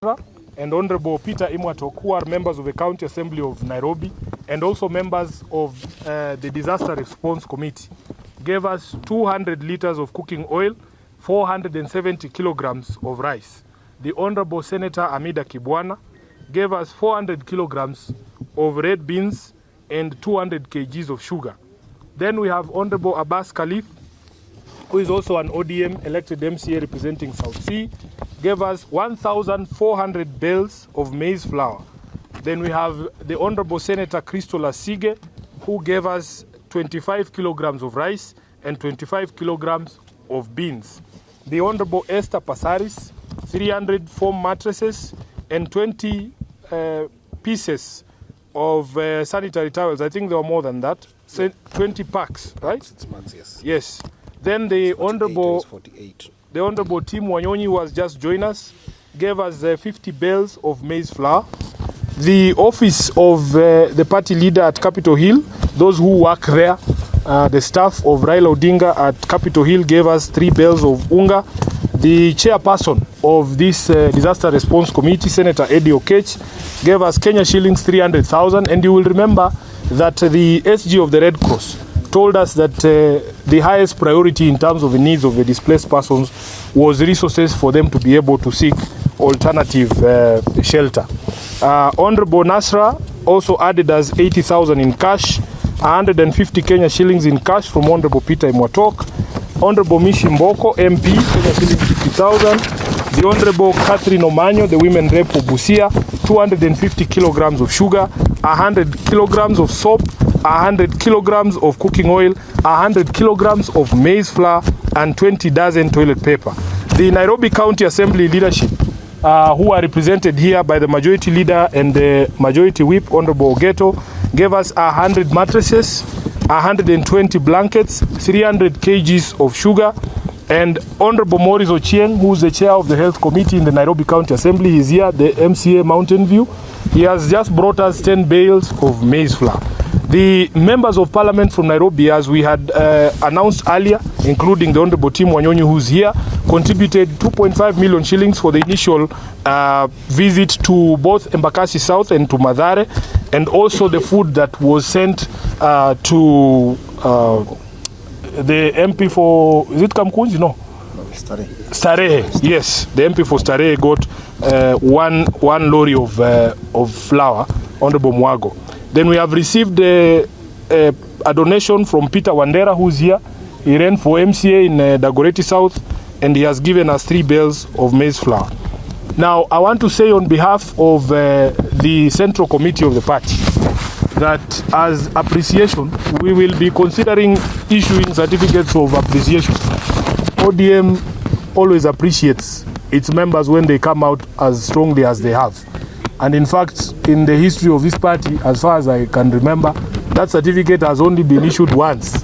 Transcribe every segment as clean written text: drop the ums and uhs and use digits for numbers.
and Honorable Peter Imwatok, who are members of the County Assembly of Nairobi and also members of the Disaster Response Committee, gave us 200 liters of cooking oil, 470 kilograms of rice. The Honorable Senator Amida Kibwana gave us 400 kilograms of red beans and 200 kgs of sugar. Then we have Honorable Abbas Khalif, who is also an ODM elected MCA representing South Sea, gave us 1,400 bales of maize flour. Then we have the Honorable Senator Christola Sige, who gave us 25 kilograms of rice and 25 kilograms of beans. The Honorable Esther Pasaris, 300 foam mattresses and 20 pieces of sanitary towels. I think there were more than that. 20 packs, right? 6 months, yes. Yes. Then the Honorable 48. The Honorable Tim Wanyonyi, who has just joined us, gave us 50 bales of maize flour. The office of the party leader at Capitol Hill, those who work there, the staff of Raila Odinga at Capitol Hill gave us 3 bales of unga. The chairperson of this disaster response committee, Senator Eddie Okech, gave us Kenya shillings 300,000. And you will remember that the SG of the Red Cross told us that the highest priority in terms of the needs of the displaced persons was resources for them to be able to seek alternative shelter. Honorable Nasra also added us 80,000 in cash, 150 Kenya shillings in cash from Honorable Peter Imwatok. Honorable Mishi Mboko, MP, Kenya shillings 50,000. The Honorable Catherine Omanyo, the women rep of Busia, 250 kilograms of sugar, 100 kilograms of soap, 100 kilograms of cooking oil, 100 kilograms of maize flour, and 20 dozen toilet paper. The Nairobi County Assembly leadership, who are represented here by the majority leader and the majority whip, Honorable Ogeto, gave us 100 mattresses, 120 blankets, 300 kgs of sugar, and Honorable Maurice Ochieng, who is the chair of the Health Committee in the Nairobi County Assembly, is here, the MCA Mountain View. He has just brought us 10 bales of maize flour. The members of parliament from Nairobi, as we had announced earlier, including the Honorable Tim Wanyonyi, who's here, contributed 2.5 million shillings for the initial visit to both Embakasi South and to Mathare, and also the food that was sent to the MP for, is it Kamkunji? No. Starehe, yes. The MP for Starehe got one lorry of flour, Honorable Mwago. Then we have received a donation from Peter Wandera, who's here. He ran for MCA in Dagoretti South, and he has given us 3 bales of maize flour. Now, I want to say on behalf of the Central Committee of the party that as appreciation, we will be considering issuing certificates of appreciation. ODM always appreciates its members when they come out as strongly as they have. And in fact, in the history of this party, as far as I can remember, that certificate has only been issued once.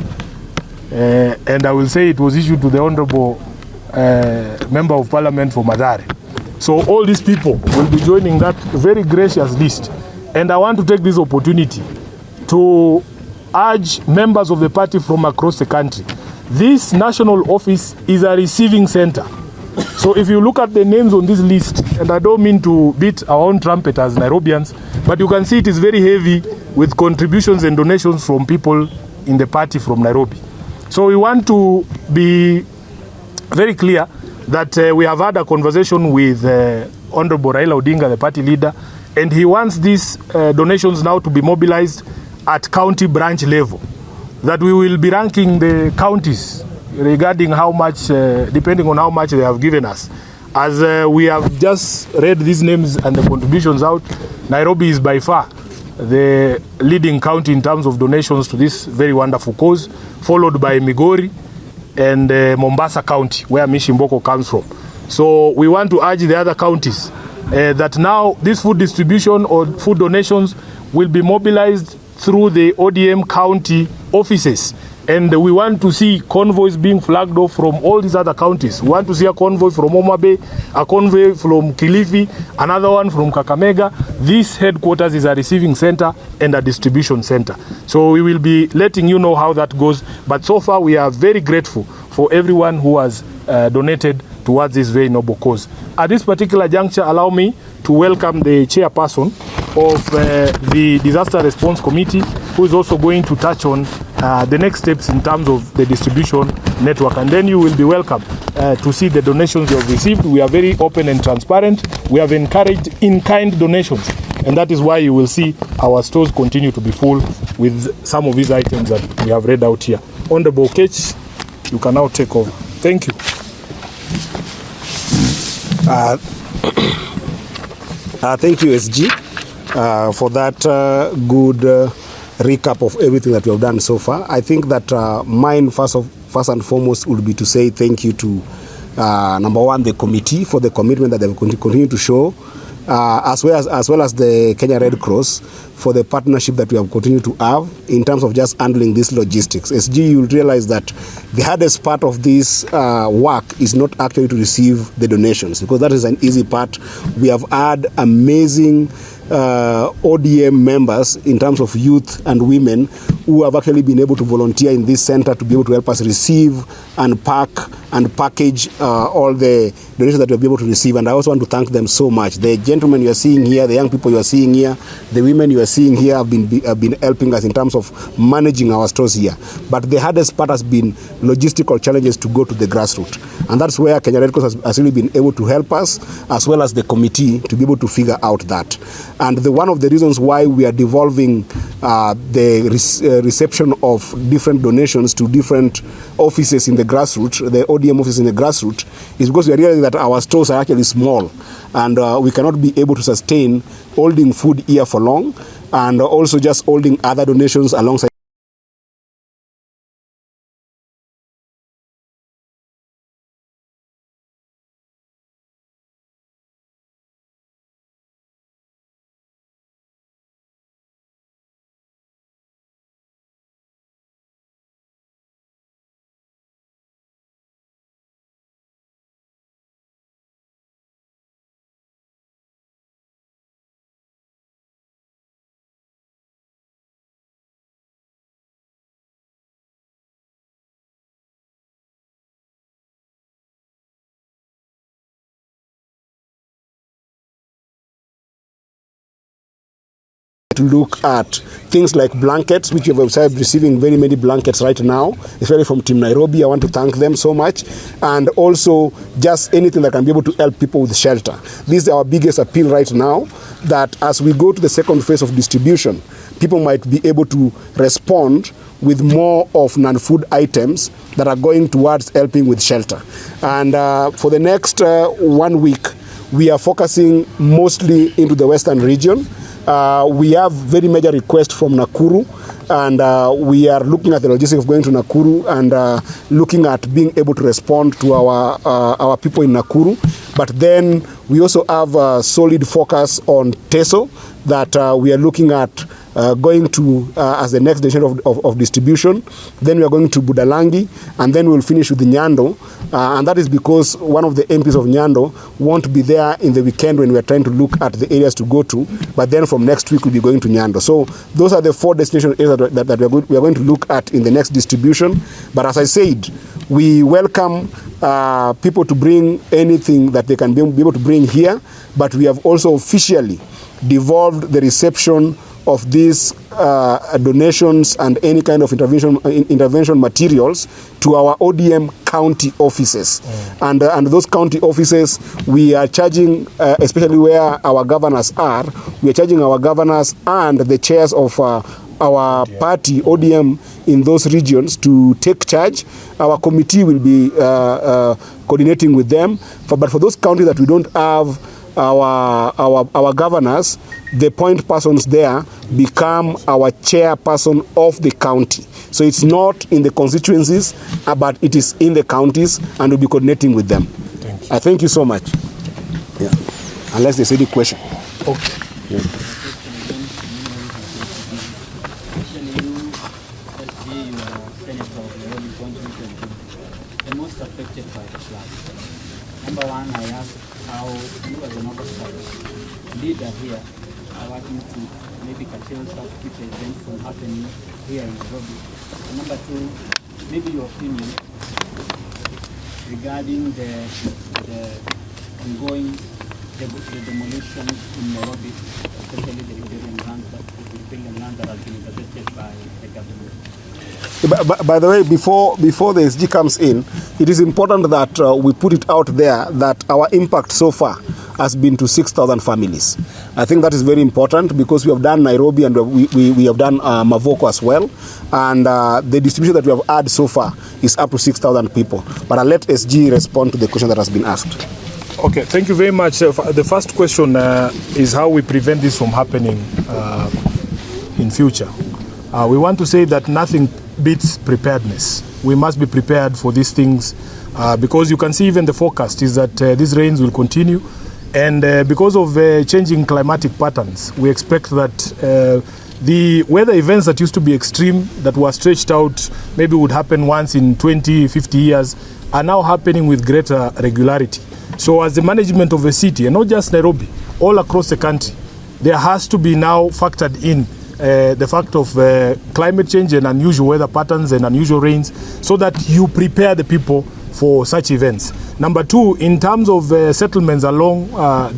And I will say it was issued to the Honorable Member of Parliament for Mathare. So all these people will be joining that very gracious list. And I want to take this opportunity to urge members of the party from across the country. This national office is a receiving center. So if you look at the names on this list, and I don't mean to beat our own trumpet as Nairobians, but you can see it is very heavy with contributions and donations from people in the party from Nairobi. So we want to be very clear that we have had a conversation with Honorable Raila Odinga, the party leader, and he wants these donations now to be mobilized at county branch level, that we will be ranking the counties regarding how much, depending on how much they have given us. As we have just read these names and the contributions out, Nairobi is by far the leading county in terms of donations to this very wonderful cause, followed by Migori and Mombasa County, where Mishi Mboko comes from. So we want to urge the other counties that now this food distribution or food donations will be mobilized through the ODM county offices. And we want to see convoys being flagged off from all these other counties. We want to see a convoy from Homa Bay, a convoy from Kilifi, another one from Kakamega. This headquarters is a receiving center and a distribution center. So we will be letting you know how that goes. But so far we are very grateful for everyone who has donated towards this very noble cause. At this particular juncture, allow me to welcome the chairperson of the Disaster Response Committee, who is also going to touch on the next steps in terms of the distribution network. And then you will be welcome to see the donations you have received. We are very open and transparent. We have encouraged in-kind donations, and that is why you will see our stores continue to be full with some of these items that we have read out here. Honorable Ketch, you can now take over. Thank you. Thank you, SG, for that good recap of everything that we have done so far. I think that mine first and foremost would be to say thank you to number one, the committee for the commitment that they will continue to show, as well as the Kenya Red Cross for the partnership that we have continued to have in terms of just handling this logistics. SG, you'll realize that the hardest part of this work is not actually to receive the donations, because that is an easy part. We have had amazing ODM members in terms of youth and women who have actually been able to volunteer in this center to be able to help us receive and pack and package all the donations that we'll be able to receive. And I also want to thank them so much. The gentlemen you are seeing here, the young people you are seeing here, the women you are seeing here have been helping us in terms of managing our stores here. But the hardest part has been logistical challenges to go to the grassroots. And that's where Kenya Red Cross has really been able to help us, as well as the committee, to be able to figure out that. And one of the reasons why we are devolving the reception of different donations to different offices in the grassroots, the ODM offices in the grassroots, is because we are realizing that our stores are actually small, and we cannot be able to sustain holding food here for long, and also just holding other donations alongside. To look at things like blankets, which we have started receiving very many blankets right now, especially from Team Nairobi. I want to thank them so much. And also just anything that can be able to help people with shelter. This is our biggest appeal right now, that as we go to the second phase of distribution, people might be able to respond with more of non-food items that are going towards helping with shelter. And for the next 1 week, we are focusing mostly into the western region. We have very major requests from Nakuru, and we are looking at the logistics of going to Nakuru and looking at being able to respond to our people in Nakuru. But then we also have a solid focus on Teso that we are looking at going to as the next destination of distribution. Then we are going to Budalangi, and then we'll finish with the Nyando. And that is because one of the MPs of Nyando won't be there in the weekend when we are trying to look at the areas to go to. But then from next week, we'll be going to Nyando. So those are the 4 destination areas that we are going to look at in the next distribution. But as I said, we welcome people to bring anything that they can be able to bring here. But we have also officially devolved the reception of these donations and any kind of intervention materials to our ODM county offices. And those county offices, we are charging, especially where our governors are, we are charging our governors and the chairs of our party, ODM, in those regions to take charge. Our committee will be coordinating with them. But for those counties that we don't have our governors, the point persons there become our chairperson of the county. So it's not in the constituencies, but it is in the counties, and we'll be coordinating with them. Thank you so much. Yeah. Unless there's any question. Okay. Yeah. The most affected by the flood. Number one, I asked how you as an oversight leader here are working to maybe curtail such future events from happening here in Nairobi. And number two, maybe your opinion regarding the ongoing the demolition in Nairobi, especially the riparian land that has been intercepted by the government. By the way, before the SG comes in, it is important that we put it out there that our impact so far has been to 6,000 families. I think that is very important because we have done Nairobi and we have done Mavoko as well. And the distribution that we have had so far is up to 6,000 people. But I'll let SG respond to the question that has been asked. Okay, thank you very much. The first question is how we prevent this from happening in future. We want to say that nothing beats preparedness. We must be prepared for these things because you can see even the forecast is that these rains will continue, and because of changing climatic patterns, we expect that the weather events that used to be extreme, that were stretched out, maybe would happen once in 20, 50 years, are now happening with greater regularity. So as the management of a city, and not just Nairobi, all across the country, there has to be now factored in the fact of climate change and unusual weather patterns and unusual rains, so that you prepare the people for such events. Number two, in terms of settlements along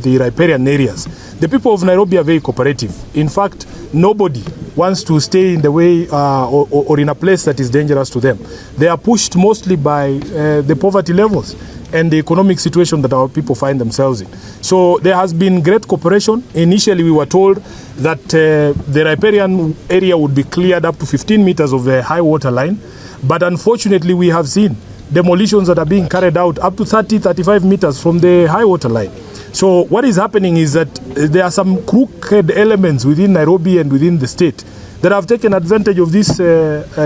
the riparian areas, the people of Nairobi are very cooperative. In fact, nobody wants to stay in the way or in a place that is dangerous to them. They are pushed mostly by the poverty levels and the economic situation that our people find themselves in. So there has been great cooperation. Initially, we were told that the riparian area would be cleared up to 15 meters of the high water line. But unfortunately, we have seen demolitions that are being carried out up to 30, 35 meters from the high water line. So what is happening is that there are some crooked elements within Nairobi and within the state that have taken advantage of this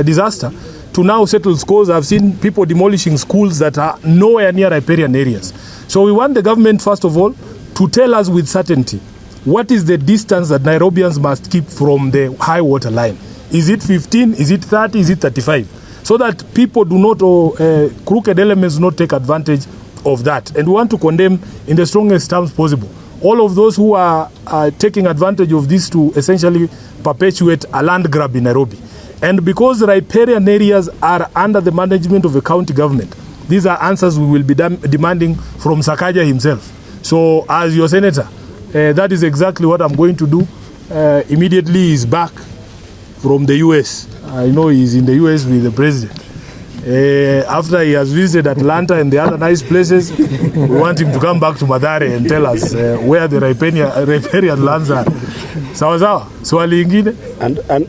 disaster to now settle scores. I've seen people demolishing schools that are nowhere near riparian areas. So we want the government, first of all, to tell us with certainty what is the distance that Nairobians must keep from the high water line. Is it 15? Is it 30? Is it 35? So that people do not, or crooked elements do not take advantage of that. And we want to condemn in the strongest terms possible all of those who are taking advantage of this to essentially perpetuate a land grab in Nairobi. And because riparian areas are under the management of the county government, these are answers we will be demanding from Sakaja himself. So as your senator, that is exactly what I'm going to do. Immediately he's back from the US. I know he's in the US with the president. After he has visited Atlanta and the other nice places, we want him to come back to Mathare and tell us where the riparian lands are. Sawa sawa, swali ingine.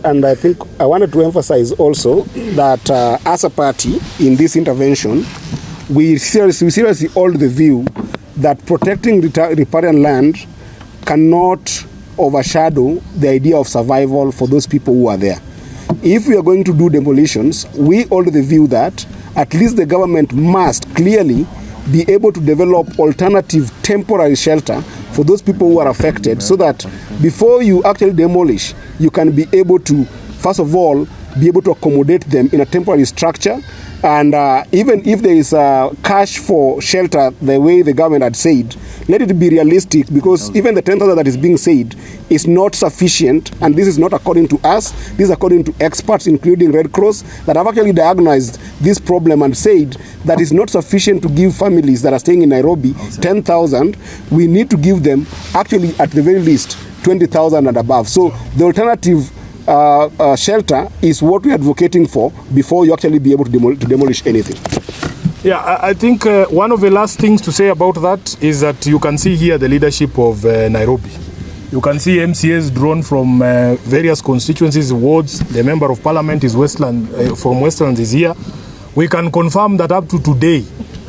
And I think I wanted to emphasize also that as a party in this intervention, we seriously hold the view that protecting riparian land cannot overshadow the idea of survival for those people who are there. If we are going to do demolitions, we hold the view that at least the government must clearly be able to develop alternative temporary shelter for those people who are affected, so that before you actually demolish, you can be able to, first of all, be able to accommodate them in a temporary structure. And even if there is cash for shelter, the way the government had said, let it be realistic, because even the 10,000 that is being said is not sufficient. And this is not according to us. This is according to experts, including Red Cross, that have actually diagnosed this problem and said that it's not sufficient to give families that are staying in Nairobi 10,000. We need to give them, actually, at the very least, 20,000 and above. So the alternative shelter is what we are advocating for before you actually be able to demolish anything. Yeah, I think one of the last things to say about that is that you can see here the leadership of Nairobi. You can see MCAs drawn from various constituencies, wards. The member of parliament is from Westlands is here. We can confirm that up to today,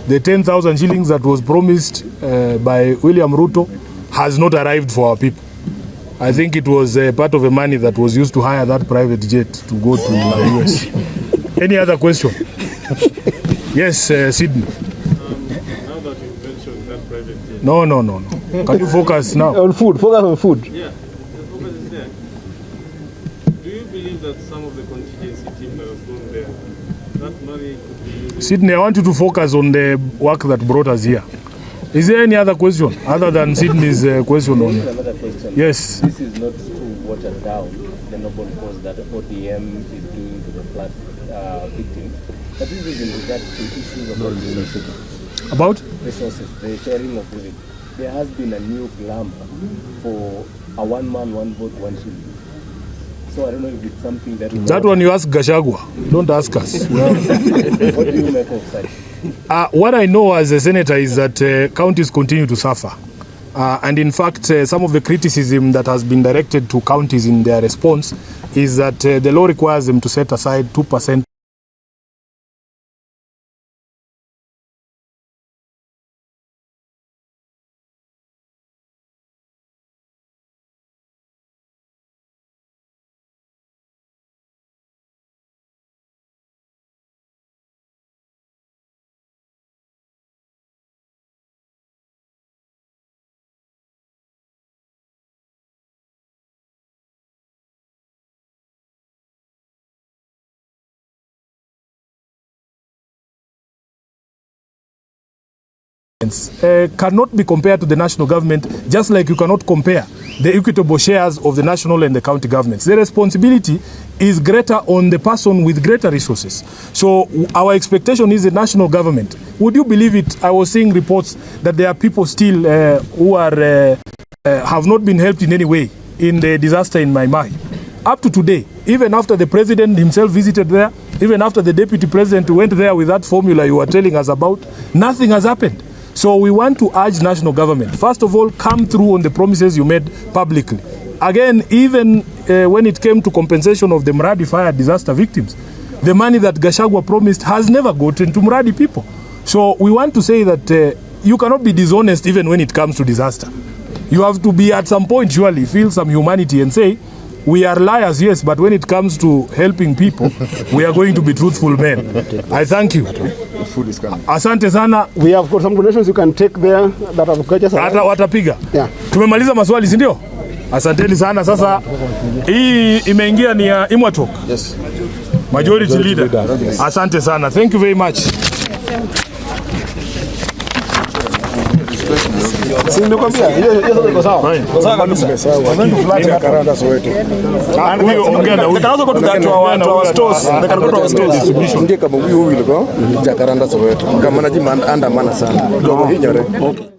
the 10,000 shillings that was promised by William Ruto has not arrived for our people. I think it was part of the money that was used to hire that private jet to go to the US. Any other question? Yes, Sydney. Now that you mentioned that private jet. No. Can you focus now? On food, focus on food. Yeah, the focus is there. Do you believe that some of the contingency team that has gone there, that money could be used? Sydney, I want you to focus on the work that brought us here. Is there any other question other than Sydney's question on it? Another question. Yes. This is not to water down the noble cause that ODM is doing to the flood victims, but this is in regard to issues of About? Resources, the sharing of it. There has been a new glamour for a one man, one vote, one shilling. So I don't know if it's something that one you ask Gachagua. Don't ask us. What do you make of such? What I know as a senator is that counties continue to suffer. And in fact, some of the criticism that has been directed to counties in their response is that the law requires them to set aside 2%. Cannot be compared to the national government, just like you cannot compare the equitable shares of the national and the county governments. The responsibility is greater on the person with greater resources. So our expectation is the national government. Would you believe it? I was seeing reports that there are people still who are have not been helped in any way in the disaster in Mai Mai. Up to today, even after the president himself visited there, even after the deputy president went there with that formula you were telling us about, nothing has happened. So we want to urge national government, first of all, come through on the promises you made publicly. Again, even when it came to compensation of the Mradi fire disaster victims, the money that Gachagua promised has never gotten to Mradi people. So we want to say that you cannot be dishonest even when it comes to disaster. You have to be at some point, surely, feel some humanity and say, we are liars, yes, but when it comes to helping people, we are going to be truthful men. I thank you. Food is coming. Asante sana. We have got some donations you can take there that have got us. Watapiga. Yeah. Tumemaliza maswali, si ndio? Asanteni sana. Sasa hii imeingia ni ya Imwatok. Yes. Majority leader. Asante sana. Thank you very much. Sindokwambia hiyo iko sawa. Sawa kabisa. Wanaenda flat ya Karanda Soweto. Huyo ongea na huyo. Tanaanza kutugatua watu wa stores. Ndio wa stores. Ndiye kama huyo huyo liko Jakaranda Soweto. Kama najima andamana sana. Ndio hinyore. Okay.